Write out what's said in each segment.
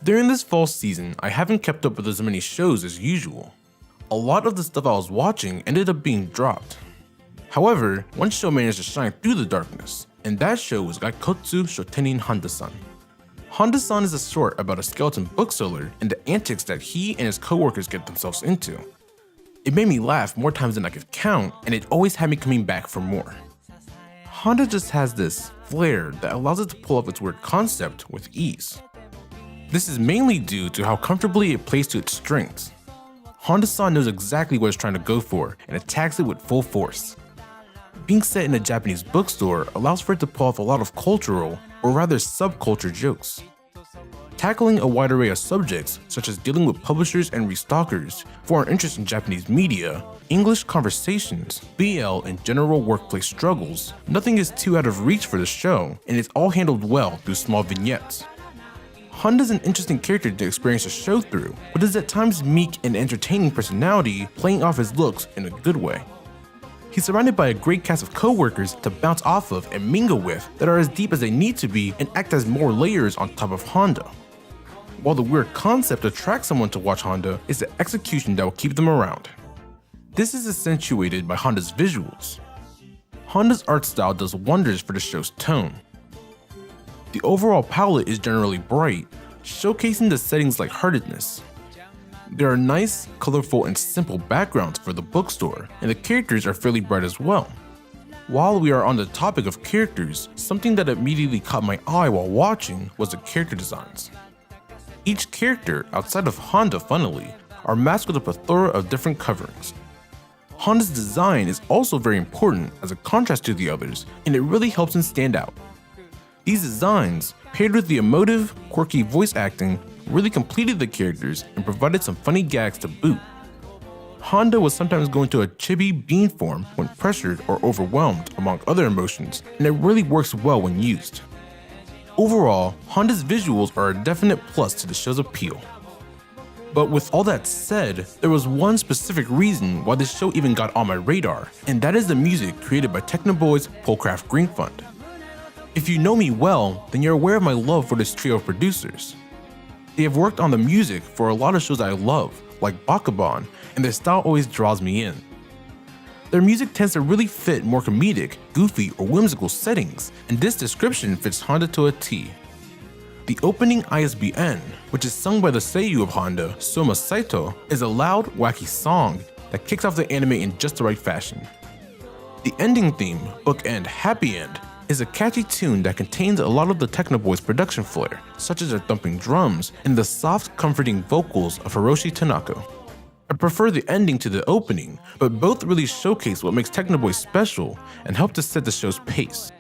During this fall season, I haven't kept up with as many shows as usual. A lot of the stuff I was watching ended up being dropped. However, one show managed to shine through the darkness, and that show was Gaikotsu Shotenin Handa-san. Handa-san is a short about a skeleton bookseller and the antics that he and his coworkers get themselves into. It made me laugh more times than I could count, and it always had me coming back for more. Handa just has this flair that allows it to pull off its weird concept with ease. This is mainly due to how comfortably it plays to its strengths. Handa-san knows exactly what it's trying to go for and attacks it with full force. Being set in a Japanese bookstore allows for it to pull off a lot of cultural, or rather subculture jokes. Tackling a wide array of subjects such as dealing with publishers and restockers, foreign interest in Japanese media, English conversations, BL and general workplace struggles, nothing is too out of reach for the show, and it's all handled well through small vignettes. Honda's an interesting character to experience a show through, but is at times meek and entertaining personality, playing off his looks in a good way. He's surrounded by a great cast of co-workers to bounce off of and mingle with that are as deep as they need to be and act as more layers on top of Honda. While the weird concept attracts someone to watch Honda, it's the execution that will keep them around. This is accentuated by Honda's visuals. Honda's art style does wonders for the show's tone. The overall palette is generally bright, showcasing the setting's lightheartedness. There are nice, colorful, and simple backgrounds for the bookstore, and the characters are fairly bright as well. While we are on the topic of characters, something that immediately caught my eye while watching was the character designs. Each character, outside of Honda funnily, are masked with a plethora of different coverings. Honda's design is also very important as a contrast to the others, and it really helps him stand out. These designs, paired with the emotive, quirky voice acting, really completed the characters and provided some funny gags to boot. Honda will sometimes go into a chibi bean form when pressured or overwhelmed, among other emotions, and it really works well when used. Overall, Honda's visuals are a definite plus to the show's appeal. But with all that said, there was one specific reason why this show even got on my radar, and that is the music created by Technoboy's Polcraft Green Fund. If you know me well, then you're aware of my love for this trio of producers. They have worked on the music for a lot of shows I love, like Bakuban, and their style always draws me in. Their music tends to really fit more comedic, goofy, or whimsical settings, and this description fits Honda to a T. The opening ISBN, which is sung by the seiyuu of Honda, Soma Saito, is a loud, wacky song that kicks off the anime in just the right fashion. The ending theme, Bookend Happy End, is a catchy tune that contains a lot of the Technoboys' production flair, such as their thumping drums and the soft, comforting vocals of Hiroshi Tanaka. I prefer the ending to the opening, but both really showcase what makes Technoboys special and help to set the show's pace.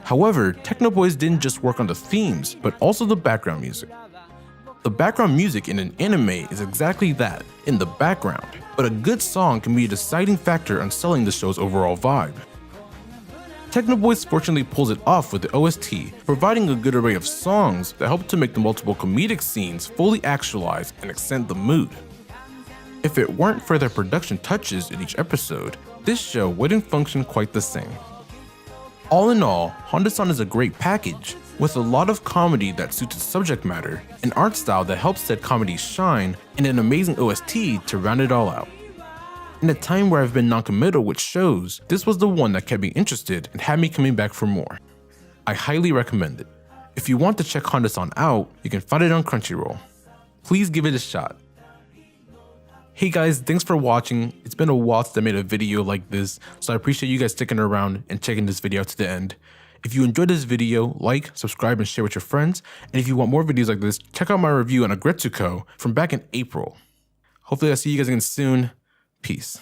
However, Technoboys didn't just work on the themes, but also the background music. The background music in an anime is exactly that, in the background, but a good song can be a deciding factor on selling the show's overall vibe. Technoboys fortunately pulls it off with the OST, providing a good array of songs that help to make the multiple comedic scenes fully actualize and accent the mood. If it weren't for their production touches in each episode, this show wouldn't function quite the same. All in all, Honda-san is a great package, with a lot of comedy that suits its subject matter, an art style that helps said comedy shine, and an amazing OST to round it all out. In a time where I've been non-committal with shows, this was the one that kept me interested and had me coming back for more. I highly recommend it. If you want to check Honda-san out, you can find it on Crunchyroll. Please give it a shot. Hey guys, thanks for watching. It's been a while since I made a video like this, so I appreciate you guys sticking around and checking this video out to the end. If you enjoyed this video, like, subscribe, and share with your friends. And if you want more videos like this, check out my review on Agretsuko from back in April. Hopefully I'll see you guys again soon. Peace.